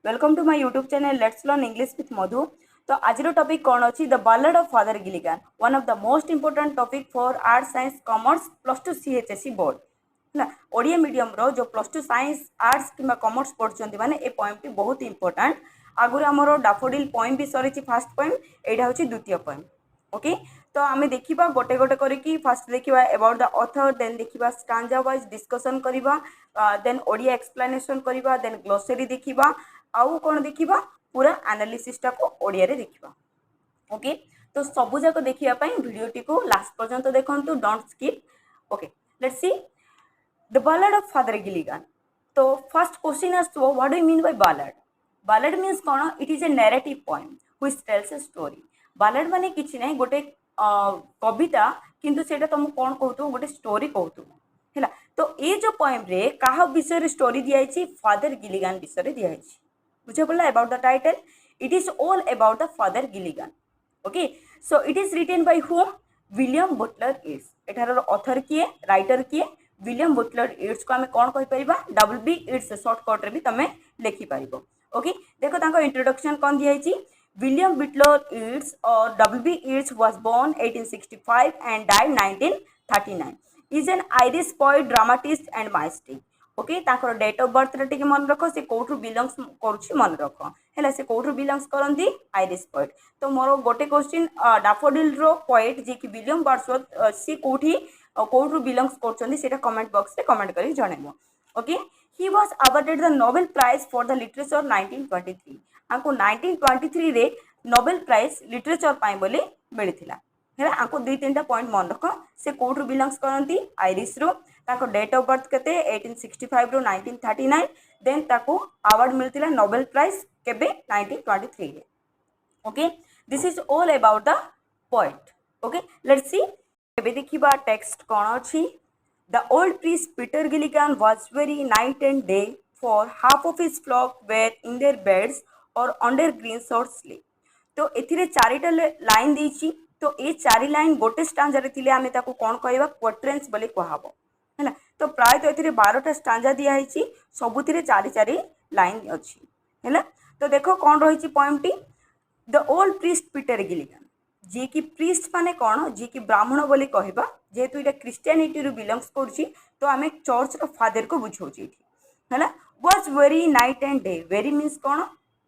Welcome to my YouTube channel let's learn English with Madhu. तो आज topic कौन अच्छी the ballad of father Gilligan, one of the most important topic for arts science commerce plus two CHSE board है Odia medium रो जो plus two science arts कि commerce पढ़ुंट मैंने ए पोएमटी बहुत इंपोर्टेंट। आगुरी आमर डाफोडिल पोएम भी सरी फास्ट पोएम, यहाँ हूँ द्वितीय पोएम। ओके, तो आम देखा गोटे गोटे करके फास्ट देखा अबाउट द ऑथर, देन देखा स्टांजा वाइज डिस्कशन करवा, देन ओडिया एक्सप्लेनेशन करवा, देन ग्लोसरी देखा, आउ कौन देखा पूरा एनालिसिसटा को ओडिया रे देखा। ओके, तो सबू जाक देखापी भिडटी को लास्ट पर्यंत देखूँ, don't skip. Okay, let's see the ballad of father Gilligan. तो फर्स्ट क्वेश्चन आसो what do you mean by ballad. Ballad means कौन, it is a narrative poem which tells a story. Ballad माने किछि नै गोटे कविता, किंतु सेटा तुम कौन कहतु गोटे स्टोरी कहतु है। तो ये जो पोएम रे कहा विषय स्टोरी दिखाई, फादर गिलिगान विषय दिखाई। बुझे पड़ा about the title, it is all about the father Gilligan. Okay, so it is written by होम, विलियम बुटलर इट्स। एठार ऑथर किए, राइटर किए, विलियम बुटलर इट्स को आम कौन कहीपर डबल बी इट्स शॉर्टकट रे भी तुम लिखिपर। ओके, देखो तांको इंट्रोडक्शन कौन दिखाई, विलियम बुटलर इट्स और W B Yeats was born 1865 and died 1939, is an Irish poet, dramatist and mystic. Okay, ताकर डेट ऑफ बर्थ रे टिके मन रख, से कौटू बिलंग्स करुछि मन रख है, से कौटू बिलंग्स करती आयरिश पोएट। तो मोर गोटे क्वेश्चन, डाफोडिल रो पोएट जी कि विलियम वर्ड्सवर्थ सी कौटी कौटू बिलंग्स कर कमेंट बॉक्स रे कमेंट करी जणेबो। Okay, he was awarded the Nobel prize for the literature 1923। आंको 1923 रे नोबेल प्राइज लिटरेचर पाई बोली मिलथिला है। आंको दुई तीन पॉइंट मन रख, से कौटू बिलंग्स करती आयरिश रो, ताको डेट ऑफ बर्थ केते 1865 रो 1939, देन ताको अवार्ड मिलथिला नोबेल प्राइज केबे 1923 रे। Okay, this is all about the poet. Okay, let's see एबे देखिबा टेक्स्ट कोन अछि। The old priest Peter Gilligan was weary night and day, for half of his flock were in their beds or under green short sleeve. तो एथिरे चारिटा line देछि, तो ए चारि लाइन गोटे स्टांजा रे थिले आमे ताको कोन कहबा क्वाड्रेंट्स बोली कहबो है। तो प्राय तो ये 12टा स्टांजा दिखाई, सबुथिरे चारि चारि लाइन अच्छी है। तो देखो कौन रही पोएमटी, the old priest Peter Gilligan, जी कि प्रीस्ट माने कौन, जी कि ब्राह्मण बोली कहबा, जेहेतु ये क्रिश्चियनिटी रु बिलंग्स करुछि, तो आम चर्च रो फादर को बुझाऊँ है। Was weary night and day, very means कौन,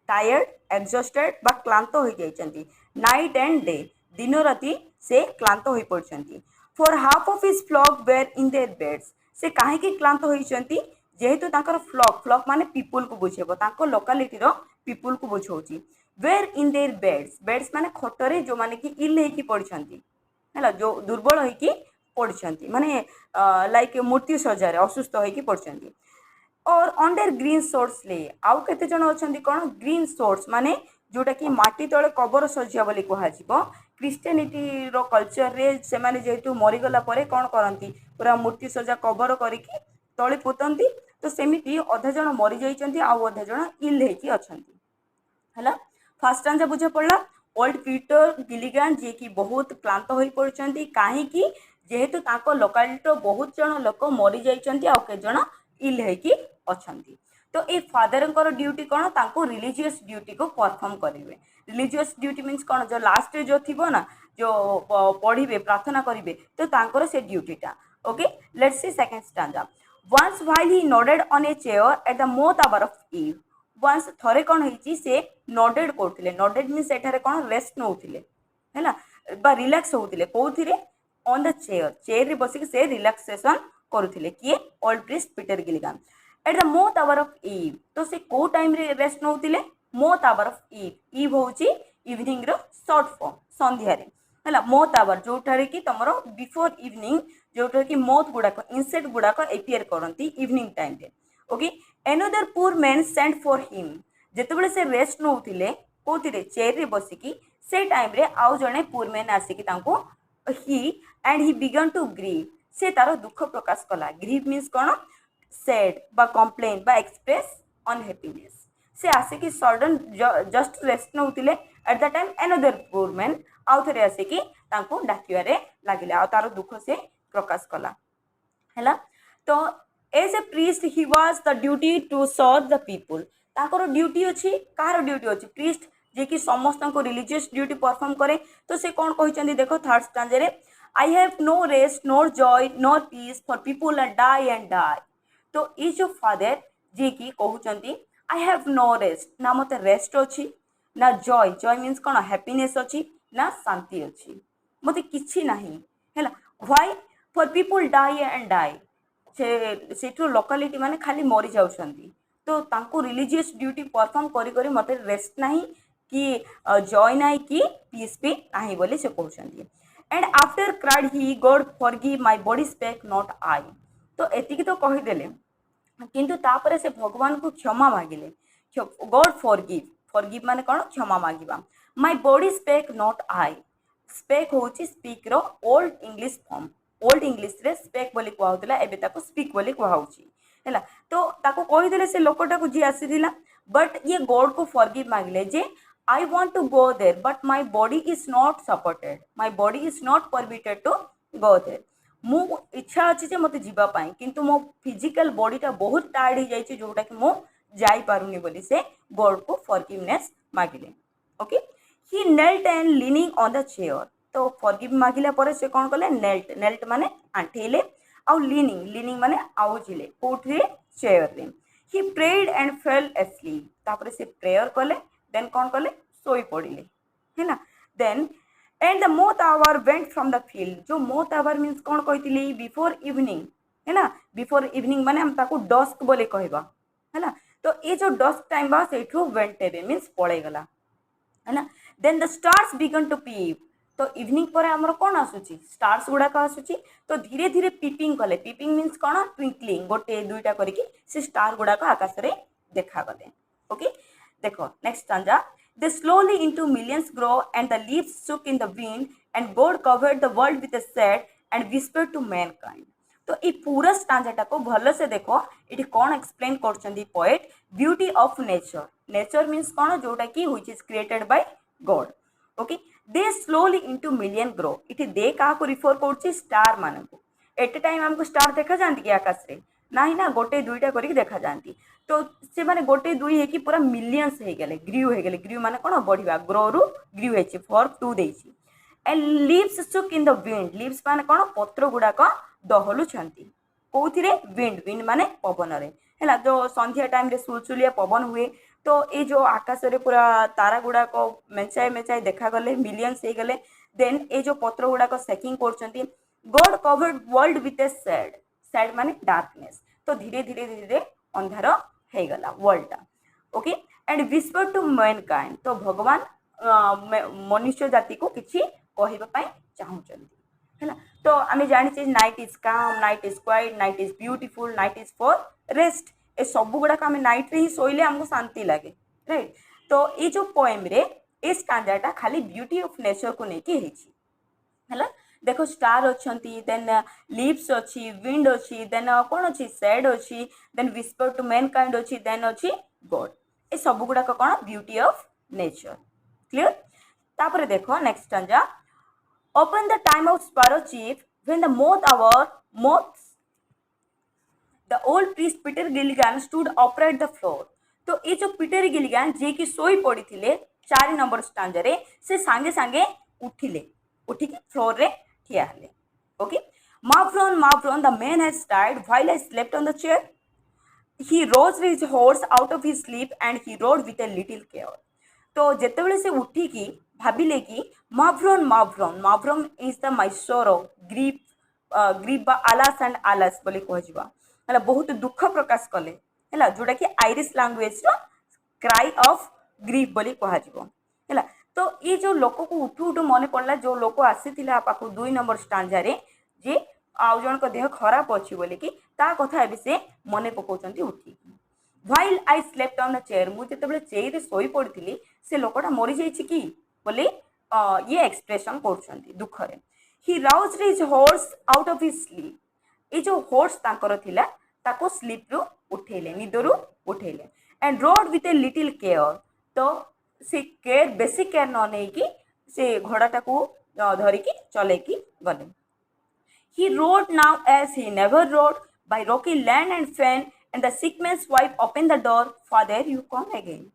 टायर्ड, एक्सॉस्टेड बा क्लांत हो जाइछंती। नाइट एंड डे, दिन राति से क्लांत हो पड़छंती। For half of his flock were in their beds, से कहीं क्लांत होती, जेहेतु तांकर फ्लॉक, फ्लॉक माने पीपुल को बुझेबो, तांको लोकालिटी रो पीपुल को बुझाऊँ। Were in their beds, beds माने खटरे जो माने कि इल होइकी पड़छंती है, जो दुर्बल होइकी पड़छंती, माने लाइक मृत्यु सज्जा असुस्थ होइकी पड़छंती। और अंडर ग्रीन सोर्स ले आउ केते जण अछंती कोन, ग्रीन सोर्स माने जोटा कि माटी तले कबर सज्जा बोली कह। क्रिश्चियनिटी रो कल्चर रे से माने जेहेतु मरीगला परे कौन करती, पूरा मूर्ति सज्जा कबर करिकी तले पोतंती। तो सेमिति अधा जण मरी जाइछंती, आउ अधा जण इल हेकी अछंती है। फर्स्ट स्टांजा बुझे पड़ा, ओल्ड पीटर गिलिगान जी की बहुत क्लांत हो पड़छंती, काहे कि जेहेतु ताको लोकालिटी बहुत जण लोक मरी जाइछंती, आउ के जण इल हेकी अछंती। तो ये फादर ड्यूटी कौन, तांको रिलीजियस ड्यूटी को परफॉर्म करेंगे। रिलीजियस ड्यूटी मीन्स कौन, जो लास्ट जो थी ना, जो पढ़े प्रार्थना करेंगे, तो तांकर से ड्यूटीटा। Okay, let's see second stanza. Once while he nodded on a chair at the most hour of eve. Once थरे कौन होइची, से नोडेड करथिले, नोडेड मीन्स एठारे कौन रेस्ट नउथिले है ना, बा रिलैक्स होउथिले कोउथिरे, ऑन द चेयर, चेयर रे बसिक से रिलैक्सेशन करुथिले, किए old priest Peter Gilligan at the most hour of eve. तो से को टाइम रे रेस्ट नउथिले, most hour of eve, eve होउची इवनिंग रो शॉर्ट फॉर्म, संध्या रे है। मोस्ट आवर जोठारे कि तमरो बिफोर इवनिंग, जोठारे कि मोथ गुड़ाक इनसेक्ट गुड़ाक एपियर करती इवनिंग टाइम रे। Okay, another poor man sent for him, जेतेबेले से रेस्ट नउथिले कोथिरे चेयर रे बसिकी, से टाइम रे आउ जणे पुअर मैन आसिकी तांको he and he began to grieve, से तार दुख प्रकाश कला। ग्रीव मीन्स कौन, सैड बा कंप्लेन बा एक्सप्रेस अनहैप्पीनेस। से आसिकी सडन जस्ट रेस्ट नउथिले, at the time another poor man आउ थरे आसिकी तांको डाकिवारे लागिले, आ तार दुख से प्रकाश कला है। तो as a priest he was the duty to serve the people, ताकर ड्यूटी अच्छी कार ड्यूटी अच्छी प्रीस्ट जे कि समस्त रिलीजियस ड्यूटी परफॉर्म करे तो से कौन कहते देखो थर्ड स्टांजा रे I have no rest nor joy nor peace for people die and die. तो ये जो फादर जी की कहते आई हैव नो रेस्ट ना मत रेस्ट अच्छी ना जॉय जॉय मीन्स कौन हैप्पीनेस अच्छी ना शांति अच्छी मत किसी ना है why for people die and die से लोकालिटी माने खाली मरी जाउछंती तो तांको रिलीजियस ड्यूटी परफॉर्म करी करी मते रेस्ट नहीं कि जॉय नहीं कि पीस भी नहीं बोली से कहते and after cried he God forgive my body spake not I. तो एतिकी तो कहीदेले किंतु तापरे से भगवान को क्षमा मागिले गॉड फॉरगिव फॉरगिव माने कौन क्षमा मागिबा my body spake not I spake होची स्पीक रो old English form old English रे स्पेक बोली कहउतला एबे ताको स्पीक बोली कहउची हैला तो ताको कहीदेले से लोकटा को जी आसीथिला बट ये गॉड को फॉरगिव मागिले जे I want to go there but my body is not supported my body is not permitted to go there मु इच्छा अच्छी जे मते जीवा पाई किंतु मो फिजिकल बॉडीटा बहुत टायर्ड हो जाइए जोटा कि मु जाई पारुनी बोली से गॉड को फॉरगिवनेस मागिले okay he knelt and leaning on the chair तो फॉरगिव मागिला पर से कौन कले नेल्ट नेल्ट माने आंठेले आउ लीनिंग लीनिंग माने आउजिले कोठरे चेयर रे he prayed and fell asleep तापर से प्रेयर कले देन कौन कले सोई पड़िले है ना then and the moth hour went from the field जो मोथ आवर मीन्स कौन कही बिफोर इवनिंग है ना बिफोर इवनिंग माने हम ताको डस्क बोले कहबा है ना तो ये जो डस्क टाइम बा सेठू वेंट एबे मीन्स पड़े गला है ना then the stars began to peep तो इवनिंग पर हमर कौन आसुची स्टार्स गुड़ाक आसुची तो धीरे धीरे पीपिंग कले पीपिंग मीन्स कौन ट्विंकलिंग गोटे दुईटा करके से स्टार गुड़ाक आकाश रे देखा गले ओके देखो next stanza they slowly into millions grow and the leaves shook in the wind and God covered the world with a shade and whispered to mankind। तो ये पूरा स्टांजाटा को भल से देखो ये कौन एक्सप्लेन कर poet beauty of nature nature means कौन जोटा कि which is created by God okay they slowly into million grow इटी दे क्या रिफर कर स्टार मान को एट ए टाइम हमको स्टार देखा जाती कि आकाश रे ना ना गोटे दुईटा करके देखा जाती तो से माने गोटे दुई है कि पूरा मिलियंस हो गले ग्रीव माने कौन बढ़िया ग्रो रु ग्रीव है फॉर टू देछि and leaves shook in the wind leaves माने कौन पत्र गुड़ाक दहलुछंती कौथिरे विंड विंड माने पवन रे हैला जो संध्या टाइम रे सुलसुलिया पवन हुए तो ये जो आकाश रे पूरा तारा गुड़ाक मेचाए मेचाए देखा गले मिलियंस हो गले देन ये जो पत्र गुड़ाक सेकिंग करछंती God covered world with a sad sad माने डार्कनेस तो धीरे धीरे धीरे अंधार हो गला वर्ल्डटा okay and whisper to mankind तो भगवान मनुष्य जाति को किसी कहवाई चाहूँगी है ना तो आम जानी night is calm night is quiet night is beautiful night is for rest ए सब गुड़ाक आम नाइट रे ही शोले आमको शांति लगे राइट तो ये जो पोएम रे ए स्टांजाटा खाली ब्यूटी ऑफ नेचर को लेकिन है देखो स्टार अच्छी देन लीव्स अच्छी विंड अच्छी देन कौन अच्छी सैड अच्छी देन विस्पर टू मैनकाइंड अच्छी देन अच्छी गॉड ए सब गुड़ाक कौन ब्यूटी ऑफ नेचर क्लियर तापर देखो next stanza open the time of sparrow chief when the moths the old priest Peter Gilligan stood upright the floor तो ये जो पीटर गिलिगन जे कि सोई पड़ी थे 4 नंबर स्टांजा रे से सांगे सांगे उठिले उठिकी फ्लोर रे ठिया हेले okay Mavron the man has died while I slept on the chair he rose his horse out of his sleep and he rode with a little care तो जेतेबेले से उठिकी भाबिले कि माव्रन इज द माय सोरो grief बा आलास and आलास बोली कहजिबा हला बहुत दुख प्रकाश कले हला जोटा कि आयरिश लैंग्वेज रो क्राई ऑफ ग्रीफ बोली कहजिबो हला तो ये जो लोक को उठू उठू मन पड़ा जो लोक आसी पाखु 2 नंबर स्टांजा रे जे आउ जन को देह खराब अच्छी बोली कि ता कथा एबे से मने पकाउचंती उठी while I slept on the chair मु जेतेबेले चेयर रे सोई पड़ती से लोकटा मरी जाइछि कि बोले ये एक्सप्रेशन करछंती दुख रे ही roused his horse out of his sleep ये जो हॉर्स तांकर थिला ताको स्लीप रु उठेले निदरु उठेले and rode with a little care तो से केयर बेसिक केयर न नहीं कि से घोड़ाटा को धरिकी चलेकी गले he rode now as he never rode by rocky land and fen and the sick man's wife open the door, father you come again.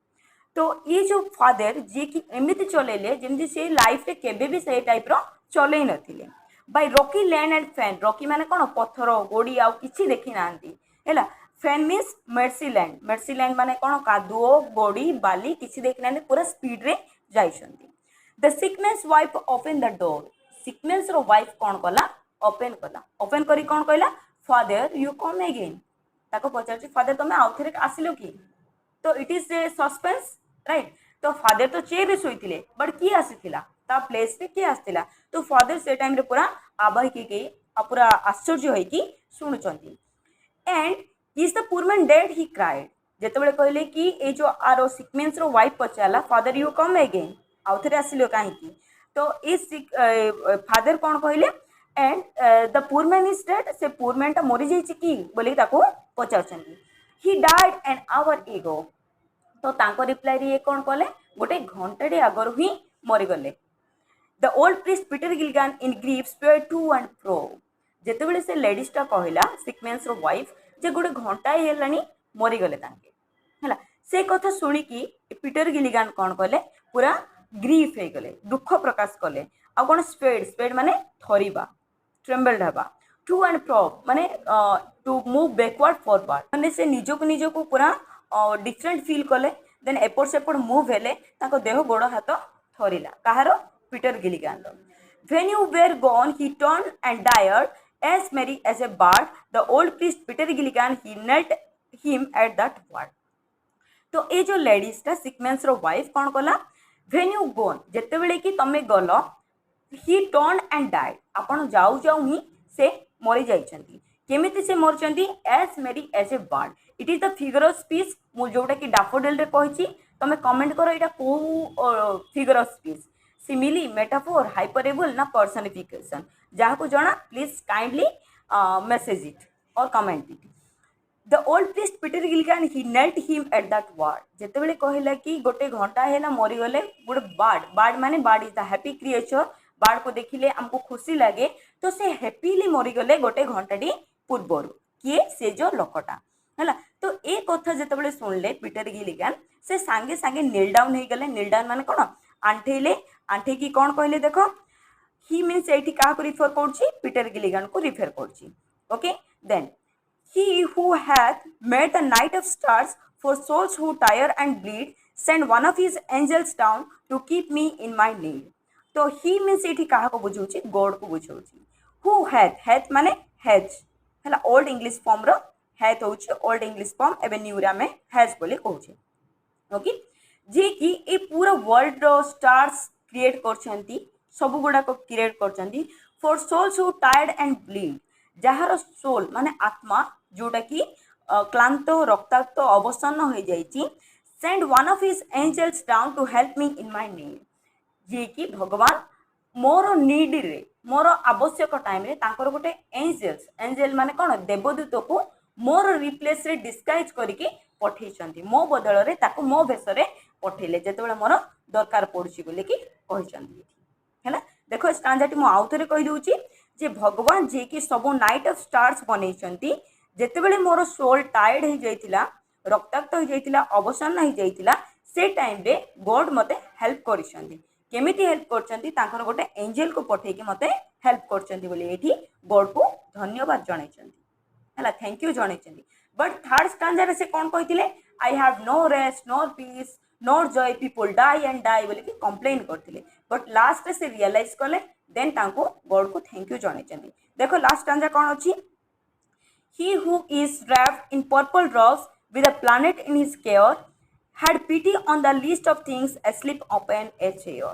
तो ये जो फादर जी की एमती चलेले जमती से लाइफ रे केबे भी से टाइप रो चले नथिले। By rocky land and fen, rocky माने कोन पत्थर गोड़ी आउ किछि देखि नांती हैला। फैन मीन्स मेर्सीलैंड, मेर्सीलैंड माने कोन कादुओ गोड़ी बाली किछि देखि नांती, पूरा स्पीड रे जाइछंती। The sickness wife open the door, sickness रो वाइफ कोन कला ओपन कला, ओपन करी कोन कहला फादर यू कम अगेन। ताको पचारछि फादर तमे आउथरे आसिलो कि, तो it is A suspense right. तो फादर तो चेयर रे सोइथिले बट किए आसीथिला ता प्लेस रे किए आसीथिला, तो फादर से टाइम रे पूरा आबाई के पूरा आश्चर्य होई कि सुनुचंती। And is the poor dead he cried, जेतेबेले कहले कि ए जो आरो सिकमेंस रो वाइफ पचाला फादर यू कम अगेन, आउथरे आसिलो काहे कि, तो इस फादर कोन कहले and the poor man is dead, से पुअर मैन ता मरि जाइछि कि बोली ताको पचारचंती। He died an hour ago, तो तांको रिप्लाई रे कोन कहले गोटे घंटाटे आगर ही मरिगले। The old priest Peter Gilligan in grief spare to and fro, जेतेबेले से लेडीजटा कहला सिकमेंस रो वाइफ जे गोटे घंटा हेलानी मरिगले तांके हैला। से कथा सुनी कि पीटर गिलिगान कोन कहले पूरा ग्रीफ हे गले, दुख प्रकाश कले। आ कोन स्पेड, स्पेड माने थरिबा, ट्रेम्बल्ड हबा, टू एंड फ्रो माने टू मूव बैकवर्ड फॉरवर्ड, माने से निजको पूरा डिफरेंट फील कले। देन एपट सेपट मूव हेले ताको देह गोड़ हाथ थरिला, कहारो Peter Gilligan. When you were gone he turn and डायर्ड as merry as a bird, the old priest Peter Gilligan he knelt him at that word. तो ये जो लेडीजटा सिकमेंस रो वाइफ कौन कला, व्हेन यू गोन जेतेबेले कि तमे गल, ही टर्न एंड डाइड, आपण जाऊ जाऊ ही से मरी जाइछंती। केमिति से मरचंती, as merry as a bird, it is the figure of speech मु जोटा कि डैफोडिल रे कहिछि। तमे कमेंट करो एटा को figure of speech, simile, metaphor, hyperbole ना पर्सनिफिकेशन, जहाँ को जना प्लीज काइंडली मेसेज इट और comment it. The old priest Peter Gilligan he knelt him at that word, जेतेबेले कहला कि गोटे घंटा हेला मरीगले गोटे बार्ड, बार्ड माने bird is the happy creature, bird को देखिले हमको खुशी लगे, तो से हैप्पीली मरीगले गोटे घंटाटी पूर्वर, किए से जो लोकटा हैला। तो ए कथा जेतेबेले सुनले पीटर गिलिगान से सांगे सांगे नील डाउन हो गले। नील डाउन माने कोन आंठेले, आंठे की कोन कहले देखो, ही मीन्स एठी का को रिफर करछि, पीटर गिलिगान को रिफर करछि। Okay, then he who hath made the night of stars for souls who tire and bleed, send one of his angels down to keep me in my need। तो he means एठी कहा को बुझौछि, God को बुझौछि। who hath, hath माने has हैला, old English form रो hath होछि old English form, एबे new रा में हैज बोली कहउछि। ओके, जे कि ए पूरा वर्ल्ड रो स्टार्स क्रिएट करछंती, सब गुडा को क्रिएट करछंती for souls who tired and bleed, जहार सोल माने आत्मा जोटा कि क्लांत रक्ताक्त अवसन्न हो जाइछि। Send one of his angels down to help me in my need, जे कि भगवान मोर नीड रे, मोर आवश्यक टाइम रे तांकर गोटे एंजल्स, एंजल माने कोन देवदूत को मोर रिप्लेस रे डिस्गाइज करके पठेइछंती, मो बदल रे ताको मो भेष रे पठेले जेतेबेले मोर दरकार पड़ुछि बोले कि कहिछंती हैला। देखो स्टांजाटी मो आउथरे कहि दउछि जे भगवान जे कि सब नाइट ऑफ स्टार्स बनेइछंती, जेतेबेले मोर सोल टायर्ड हो जाइतिला, रक्ताक्त हो जाइतिला, अवसन्न हो जाइतिला, से टाइम रे गॉड मते हेल्प करिसंती। केमिति हेल्प करचंती, तांकर गोटे एंजल को पठे कि मते हेल्प करचंती बोली एठी गॉड को धन्यवाद जणाइचंती हैला, थैंक यू जणाइचंती। बट थर्ड स्टांजा रे से कोन कहितिले, I have no rest nor peace nor joy, people die and die बोली कि कंप्लेन करथिले। बट लास्ट रे से रियलाइज कले, देन तांको गॉड को थैंक यू जणाइचंती। देखो लास्ट स्टांजा कोन अछि, he who is wrapped in purple robes with a planet in his care had pity on the least of things asleep upon a chair।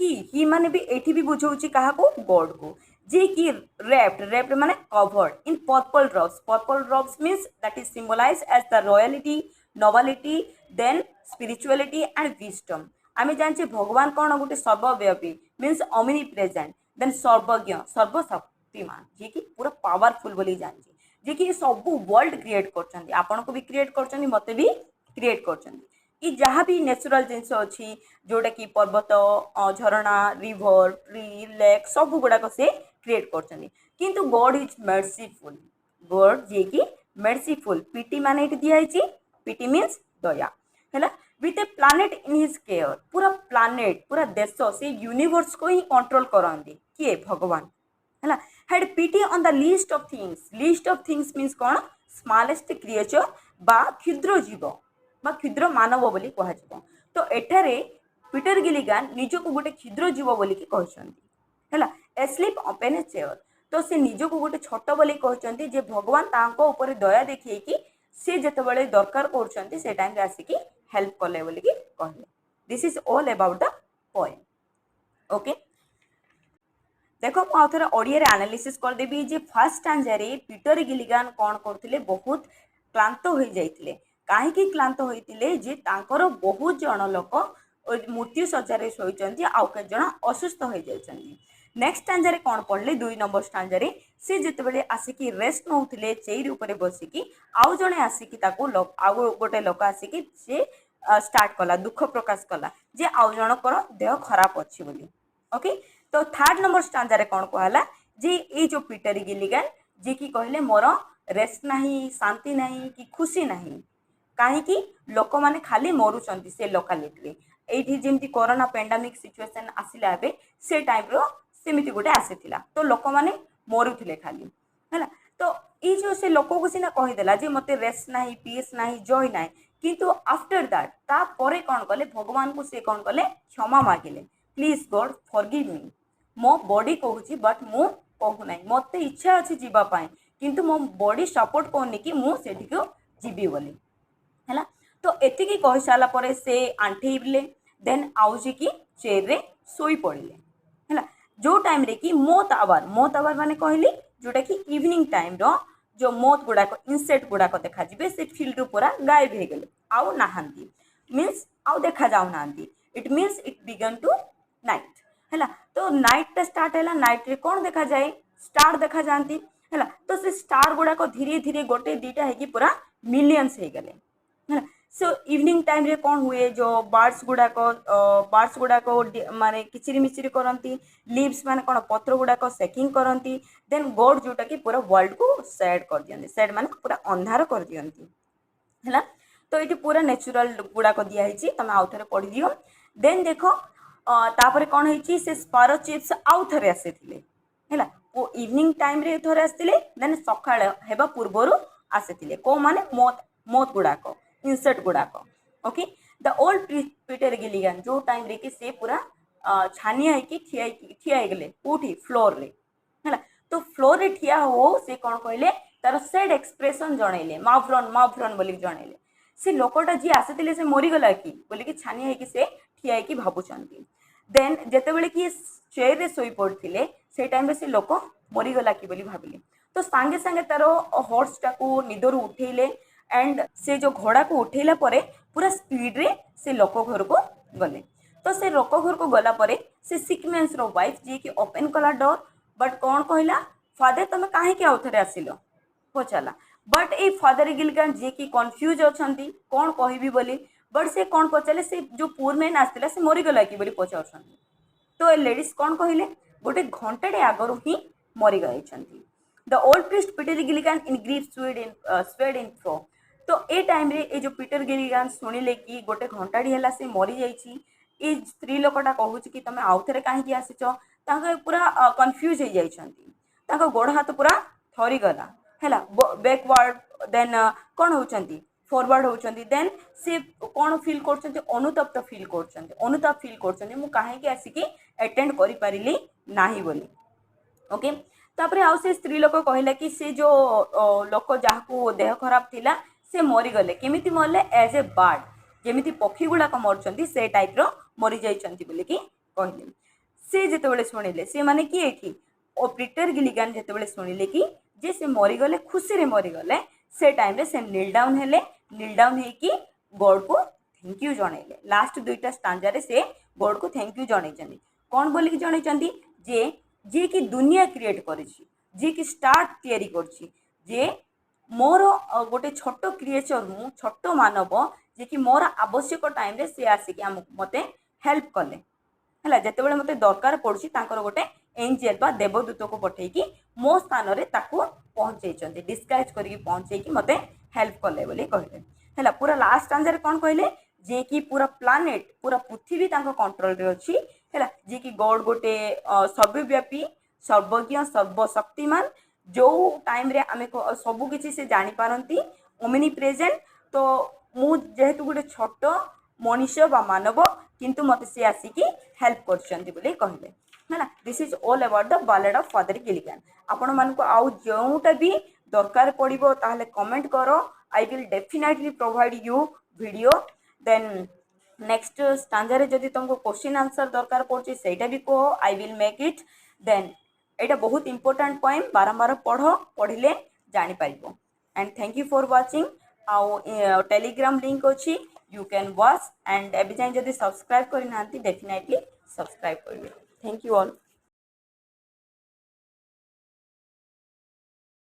he माने भी एठी भी बुझौछि कहा को, गॉड को, जे कि wrapped, wrapped माने covered in purple robes, purple robes means that is symbolized as the royalty, nobility, then spirituality and wisdom। आमे जानछे भगवान कोन गोटे सर्वव्यापी मीन्स ओमनी प्रेजेंट, देन सर्वज्ञ, सर्वशक्तिमान, जे कि पूरा पावरफुल बोली जानछे, जे कि सब वर्ल्ड क्रिएट करछंती, आपन को भी क्रिएट करछंती, मते भी क्रिएट करछंती। कि जहाँ भी नेचुरल जिनस अच्छी जोटा कि पर्वत, झरणा, रिभर, ट्री, लेक सब गुड़ाक से क्रिएट करछंती। किंतु गॉड इज मर्सीफुल, गॉड जे कि merciful pity माने इट दिया है pity means दया हैला with a planet in his care पूरा planet पूरा देश से यूनिवर्स को ही कंट्रोल करंदी किए भगवान हैला had pity on the least of things means कौन स्मॉलेस्ट क्रिएचर बा क्षुद्र जीव बा क्षुद्र मानव बोली कह तो एठारे पीटर गिलिगान निजको गोटे क्षुद्र जीव बोली कहते हैला एस्लीप ओपन ए चेयर तो से निजको गोटे छोट बोली कहते जे भगवान तांको ऊपर दया देखिए कि से जेतेबेले दरकार करछंती से टाइम रे आसी कि हेल्प कले बोली कि कहले this is all about the poem okay देखो मु आउथरे ओडिया रे एनालिसिस कर देबी जे फर्स्ट स्टैंजा रे पीटर गिलिगान कोन करथिले बहुत क्लांत होई जाइथिले काहे कि क्लांत होइथिले जे तांकर बहुत जण लोक मृत्यु सज्जा रे सोइचंती आउ के जण असुस्थ होई जाइचंती नेक्स्ट स्टैंजा रे कोन पढले 2 नंबर स्टैंजा रे से जेतेबेले आसिकी रेस्ट नउथिले चेयर ऊपर बसिकी आउ जणे आसिकी ताको आउ गोटे लोक आसिकी से स्टार्ट कला दुख प्रकाश कला जे आउ जनकर देह खराब अछि बोली ओके तो थर्ड नंबर स्टैंजा रे कोन कहला जे ए जो पीटर गिलिगन जे की कहले मोर रेस्ट नाही शांति नाही कि खुशी नाही काहे कि लोक माने खाली मरुचंती से लोकालिटी रे एठी जेमती कोरोना पेंडेमिक सिचुएशन आसिला बे से टाइम रो सेमिति गोटे आसीथिला तो लोक माने मरुथिले खाली हैला तो ई जो से लोक को सिना कहि देला जे मते रेस्ट नाही पीस नाही जॉय नाही किंतु आफ्टर दैट ता परे कोन कले भगवान को से कोन कले क्षमा मागिले प्लीज गॉड फॉरगिव मी मो बॉडी कहूची बट मु कहू नाही मते इच्छा अछि जीवा पाए किंतु मो बॉडी सपोर्ट कोनी कि मु सेठी को जीबी बोली हैला तो एति की कहि साला परे से आंठेइले देन आउजी की चेयर रे सोई पड़िले हैला जो टाइम रे कि मौत आवार माने कहली जोटा कि इवनिंग टाइम रो जो मौत गुड़ाक इनसेक्ट गुड़ाक देखा जिबे से फील्ड रो पूरा गायब हे गेले आउ नाहांती मींस आउ देखा जाउ नाहांती it means it began to night हैला तो नाइट टा स्टार्ट हैला नाइट रे कोन देखा जाए स्टार देखा जानती हैला तो से स्टार गुड़ाक धीरे धीरे गोटे दीटा है कि पूरा मिलियंस हे गेले हैला सो इवनिंग टाइम रे कौन हुए जो बर्ड्स गुड़ाक माने किचिरी मिचिरी करती लीव्स माने कौन पत्र गुड़ाक सेकिंग करती देन गॉड जोटा कि पूरा वर्ल्ड को सैड कर दियंती सैड माने पूरा अंधार कर दियंती हैला तो ये पूरा नेचुरल गुड़ाक दिया है तुम आउ थे पढ़ी दियो देन देखो तापर कौन है से स्पारो चिप्स आउ थे आसी है वो इवनिंग टाइम रे थोड़े आसते देन सकाळ हेबा पूर्वर आसी को माने मौत गुड़ाक इंसेक्ट गुड़ाक okay the old Peter Gilligan जो टाइम रे कि से पूरा छानिया है कि ठिया गले कोठी फ्लोर रे हैला तो फ्लोर रे ठिया हो से कौन कहले तार सैड एक्सप्रेशन जनइले माफ्रन बोली जनइले से लोकटा जी आसीथिले से मरीगला कि बोली कि छानिया है कि से ठिया है कि भाबुचंती देन जेतेबेले कि चेयर रे सोई पड़थिले से टाइम रे से लोक मरीगला कि बोली भाबिले तो सांगे सांगे तार हॉर्स टाको निदर उठेले एंड से जो घोड़ा को उठेला परे पूरा स्पीड रे से लोक घर को गले तो से लोक घर को गला परे से सिकमेंस रो वाइफ जी की ओपन कला डोर बट कौन कहला फादर तुम काहे के आउथरे आसिलो पचाला बट ए फादर गिलिगन जी की कंफ्यूज अछंती कौन कहबी बोली बट से कौन पचाले से जो पुअर मैन आस्तिला से मरी गला कि बोली पचाउछंती तो ए लेडीज कौन कहले गोटे घंटाटे आगरु ही मरी गइछंती the old priest Peter Gilligan in grief swayed in fro तो ए टाइम रे ए जो पीटर गिलिगन सुनिले कि गोटे घंटाटी हैला से मरी जाइछि ए स्त्री लोकटा कहूछ कि तमे आउथरे काहे कि आसिछ तांका पूरा कंफ्यूज हो जाइछंती तांका गोड़ हाथ पूरा थरी गला हैला बैकवर्ड देन कोन होचंती फॉरवर्ड होचंती देन से कोन फील करछंती अनुतप्त फील करछंती मु काहे कि आसी कि अटेंड करि परिली नाही बोली ओके तापरे आउ से स्त्री लोक कहला कि से जो लोक जाहाको देह खराब थिला से मरी गले केमिति मरले एज ए बर्ड जेमिति पक्षी गुड़ाक मरचंती से टाइप रो मरी जाइछंती बोली कि कहले से जेतेबेले सुनिले से माने कि एठी ओ पीटर गिलिगन जेतेबेले सुनिले कि जे से मरी गले खुशी रे मरी गले से टाइम रे से नील डाउन हे कि गॉड को थैंक यू जणैले लास्ट दुईटा स्टांजा रे से गॉड को थैंक यू जणैचंती कोन बोली कि जणैचंती जे कि दुनिया क्रिएट करिछि जे कि स्टार्ट तयारी करछि जे मोर गोटे छोट क्रिएचर मु छोट मानव जे कि मोर आवश्यक टाइम रे से आसिक मते हेल्प कले हैला जेतेबेले मते दरकार पड़छि तांकर गोटे एंजेल बा देवदूत को पठेई कि मो स्थान रे ताको पहुँचैछन्ति डिस्गाइज करके पहुँचैकी मते हेल्प कले बोली कहले हैला पूरा लास्ट आंसर कौन कहले जे कि पूरा प्लानेट पूरा पृथ्वी तांको कंट्रोल रे अछि हैला जे कि गॉड गोटे सर्वव्यापी सर्वज्ञ सर्वशक्तिमान जो टाइम रे आमे सब किछि से जानि पारंती ओमिनी प्रेजेंट तो मु जेहेतु गोटे छोट मनुष्य बा मानव किंतु मते से आसिकी हेल्प करछन्ती बोली कहले हैला this is all about the ballad of father Gilligan आपण मान को आउ जोटा भी दरकार पड़िबो ताहले कमेंट करो I will definitely provide you video then next stanza रे जदि तुमको क्वेश्चन आंसर दरकार पड़छि सेटा भी कहो I will make it then एटा बहुत इंपोर्टेंट पॉइंट बारंबार पढ़िले जानि पाइबो and thank you for watching आउ टेलीग्राम लिंक अछि यू कैन वॉच एंड एबी जाय जदि सब्सक्राइब करि नांती डेफिनेटली सब्सक्राइब करिवे थैंक यू ऑल।